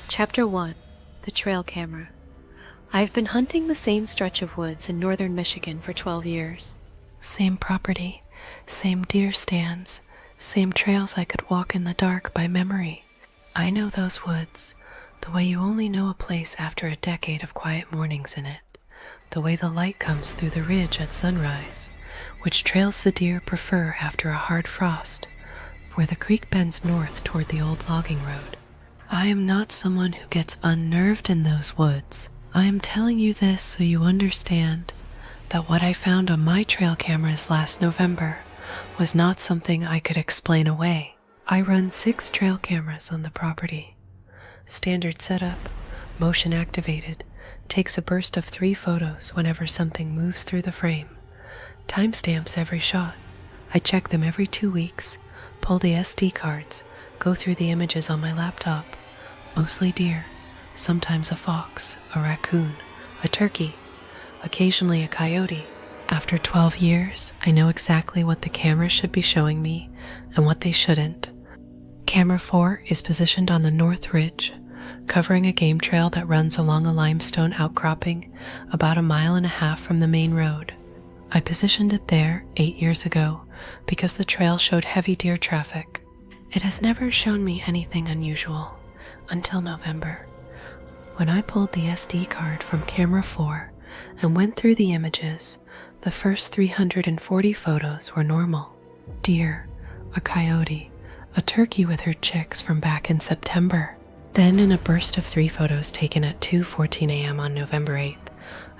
Chapter 1. The Trail Camera. I've been hunting the same stretch of woods in northern Michigan for 12 years. Same property, same deer stands, same trails I could walk in the dark by memory. I know those woods, the way you only know a place after a decade of quiet mornings in it, the way the light comes through the ridge at sunrise, which trails the deer prefer after a hard frost, where the creek bends north toward the old logging road. I am not someone who gets unnerved in those woods. I am telling you this so you understand that what I found on my trail cameras last November was not something I could explain away. I run 6 trail cameras on the property. Standard setup, motion activated, takes a burst of 3 photos whenever something moves through the frame. Timestamps every shot. I check them every 2 weeks, pull the SD cards, go through the images on my laptop. Mostly deer, sometimes a fox, a raccoon, a turkey, occasionally a coyote. After 12 years, I know exactly what the camera should be showing me and what they shouldn't. Camera 4 is positioned on the north ridge, covering a game trail that runs along a limestone outcropping about 1.5 miles from the main road. I positioned it there 8 years ago because the trail showed heavy deer traffic. It has never shown me anything unusual until November, when I pulled the SD card from camera 4 and went through the images. The first 340 photos were normal. Deer, a coyote, a turkey with her chicks from back in September. Then in a burst of 3 photos taken at 2:14 a.m. on November 8th,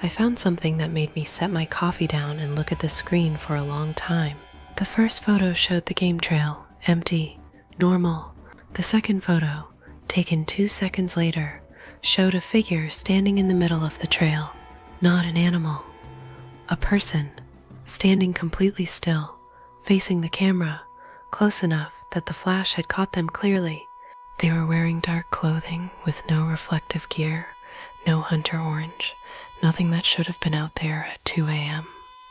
I found something that made me set my coffee down and look at the screen for a long time. The first photo showed the game trail, empty, normal. The second photo, taken 2 seconds later, showed a figure standing in the middle of the trail. Not an animal. A person, standing completely still, facing the camera, close enough that the flash had caught them clearly. They were wearing dark clothing with no reflective gear, no hunter orange, nothing that should have been out there at 2 a.m.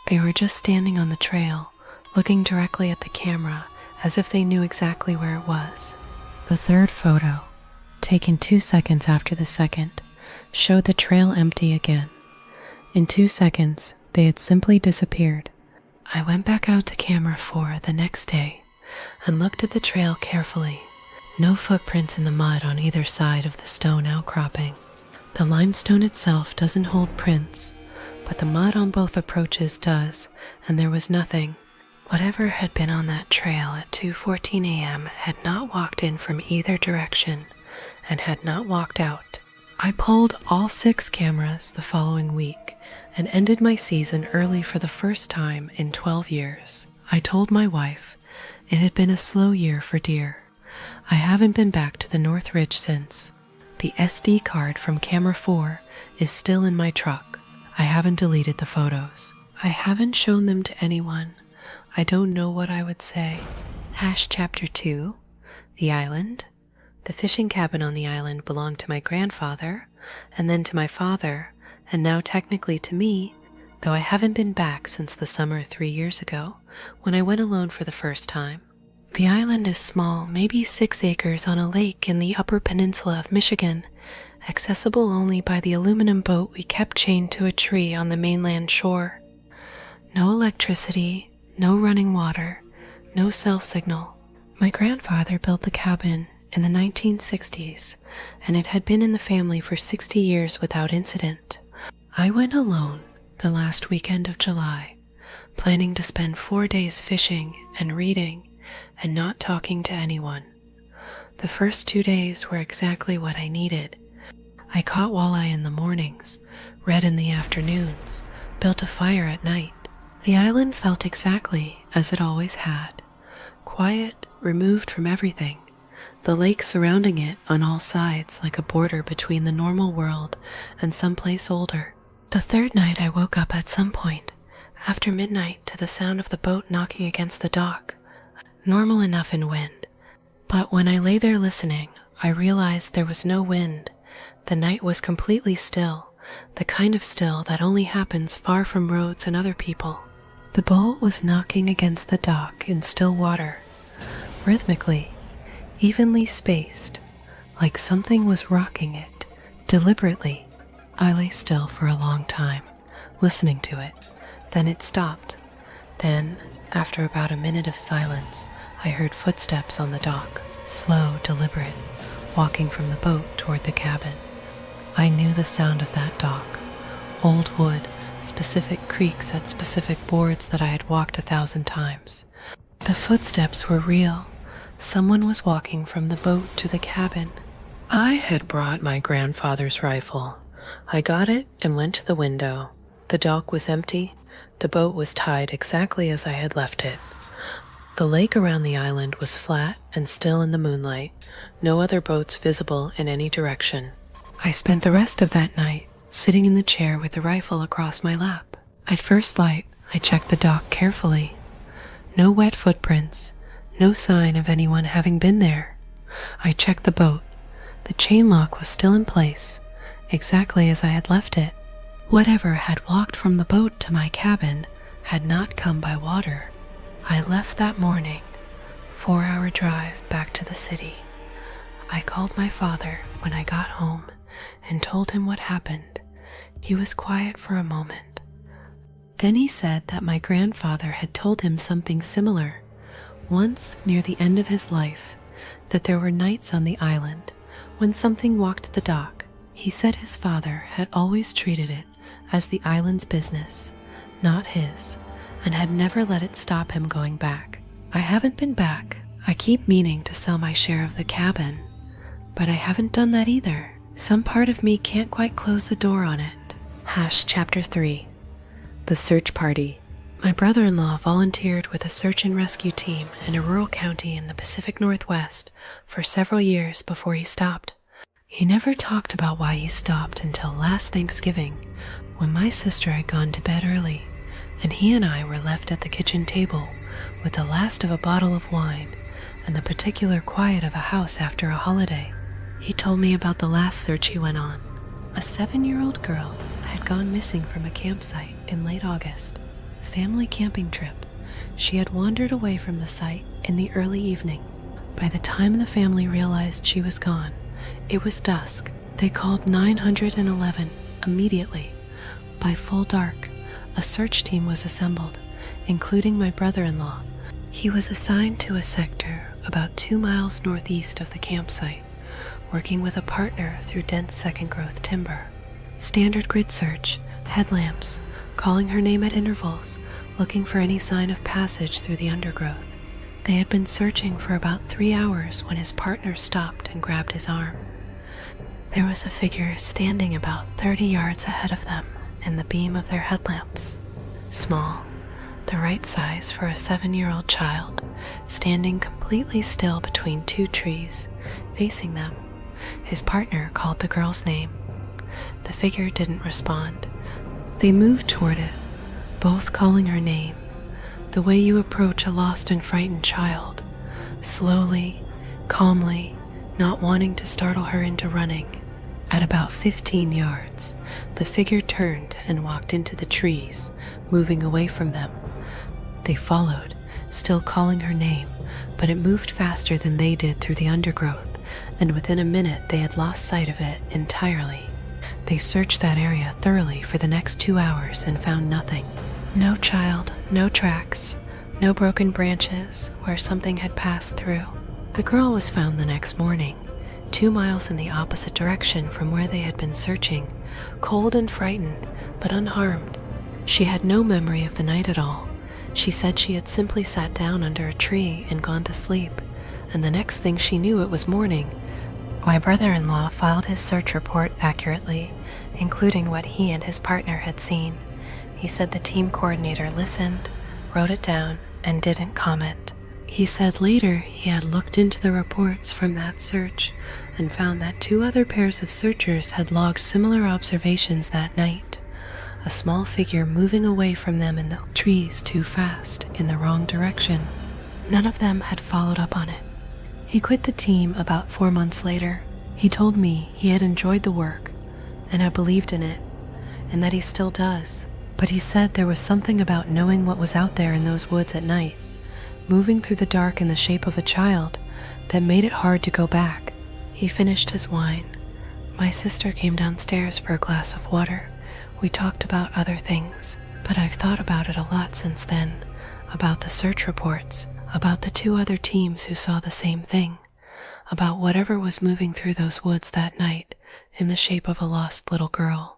They were just standing on the trail, looking directly at the camera as if they knew exactly where it was. The third photo, taken 2 seconds after the second, showed the trail empty again. In 2 seconds, they had simply disappeared. I went back out to camera 4 the next day and looked at the trail carefully. No footprints in the mud on either side of the stone outcropping. The limestone itself doesn't hold prints, but the mud on both approaches does, and there was nothing. Whatever had been on that trail at 2:14 a.m. had not walked in from either direction and had not walked out. I pulled all 6 cameras the following week and ended my season early for the first time in 12 years. I told my wife it had been a slow year for deer. I haven't been back to the North Ridge since. The SD card from camera 4 is still in my truck. I haven't deleted the photos. I haven't shown them to anyone. I don't know what I would say. Chapter 2. The Island. The fishing cabin on the island belonged to my grandfather, and then to my father, and now technically to me, though I haven't been back since the summer 3 years ago, when I went alone for the first time. The island is small, maybe 6 acres on a lake in the Upper Peninsula of Michigan, accessible only by the aluminum boat we kept chained to a tree on the mainland shore. No electricity, no running water, no cell signal. My grandfather built the cabin in the 1960s, and it had been in the family for 60 years without incident. I went alone the last weekend of July, planning to spend 4 days fishing and reading and not talking to anyone. The first 2 days were exactly what I needed. I caught walleye in the mornings, read in the afternoons, built a fire at night. The island felt exactly as it always had, quiet, removed from everything, the lake surrounding it on all sides like a border between the normal world and someplace older. The third night I woke up at some point, after midnight, to the sound of the boat knocking against the dock, normal enough in wind. But when I lay there listening, I realized there was no wind. The night was completely still, the kind of still that only happens far from roads and other people. The boat was knocking against the dock in still water, rhythmically, evenly spaced, like something was rocking it, deliberately. I lay still for a long time, listening to it. Then it stopped. Then, after about a minute of silence, I heard footsteps on the dock, slow, deliberate, walking from the boat toward the cabin. I knew the sound of that dock. Old wood, specific creaks at specific boards that I had walked 1,000 times. The footsteps were real. Someone was walking from the boat to the cabin. I had brought my grandfather's rifle. I got it and went to the window. The dock was empty. The boat was tied exactly as I had left it. The lake around the island was flat and still in the moonlight, no other boats visible in any direction. I spent the rest of that night sitting in the chair with the rifle across my lap. At first light, I checked the dock carefully. No wet footprints, no sign of anyone having been there. I checked the boat. The chain lock was still in place, exactly as I had left it. Whatever had walked from the boat to my cabin had not come by water. I left that morning, 4-hour drive back to the city. I called my father when I got home and told him what happened. He was quiet for a moment. Then he said that my grandfather had told him something similar, once near the end of his life, that there were nights on the island when something walked the dock. He said his father had always treated it as the island's business, not his, and had never let it stop him going back. I haven't been back. I keep meaning to sell my share of the cabin, but I haven't done that either. Some part of me can't quite close the door on it. Chapter 3. The Search Party. My brother-in-law volunteered with a search and rescue team in a rural county in the Pacific Northwest for several years before he stopped. He never talked about why he stopped until last Thanksgiving, when my sister had gone to bed early, and he and I were left at the kitchen table with the last of a bottle of wine and the particular quiet of a house after a holiday. He told me about the last search he went on. A 7-year-old girl had gone missing from a campsite in late August. Family camping trip. She had wandered away from the site in the early evening. By the time the family realized she was gone, it was dusk. They called 911 immediately. By full dark, a search team was assembled, including my brother-in-law. He was assigned to a sector about 2 miles northeast of the campsite, working with a partner through dense second-growth timber. Standard grid search, headlamps, calling her name at intervals, looking for any sign of passage through the undergrowth. They had been searching for about 3 hours when his partner stopped and grabbed his arm. There was a figure standing about 30 yards ahead of them in the beam of their headlamps. Small, the right size for a 7-year-old child, standing completely still between 2 trees, facing them. His partner called the girl's name. The figure didn't respond. They moved toward it, both calling her name, the way you approach a lost and frightened child, slowly, calmly, not wanting to startle her into running. At about 15 yards, the figure turned and walked into the trees, moving away from them. They followed, still calling her name, but it moved faster than they did through the undergrowth, and within a minute they had lost sight of it entirely. They searched that area thoroughly for the next 2 hours and found nothing. No child, no tracks, no broken branches where something had passed through. The girl was found the next morning, 2 miles in the opposite direction from where they had been searching, cold and frightened, but unharmed. She had no memory of the night at all. She said she had simply sat down under a tree and gone to sleep, and the next thing she knew it was morning. My brother-in-law filed his search report accurately, including what he and his partner had seen. He said the team coordinator listened, wrote it down, and didn't comment. He said later he had looked into the reports from that search and found that 2 other pairs of searchers had logged similar observations that night. A small figure moving away from them in the trees too fast, in the wrong direction. None of them had followed up on it. He quit the team about 4 months later. He told me he had enjoyed the work and had believed in it, and that he still does. But he said there was something about knowing what was out there in those woods at night, moving through the dark in the shape of a child, that made it hard to go back. He finished his wine. My sister came downstairs for a glass of water. We talked about other things, but I've thought about it a lot since then, about the search reports, about the 2 other teams who saw the same thing, about whatever was moving through those woods that night in the shape of a lost little girl.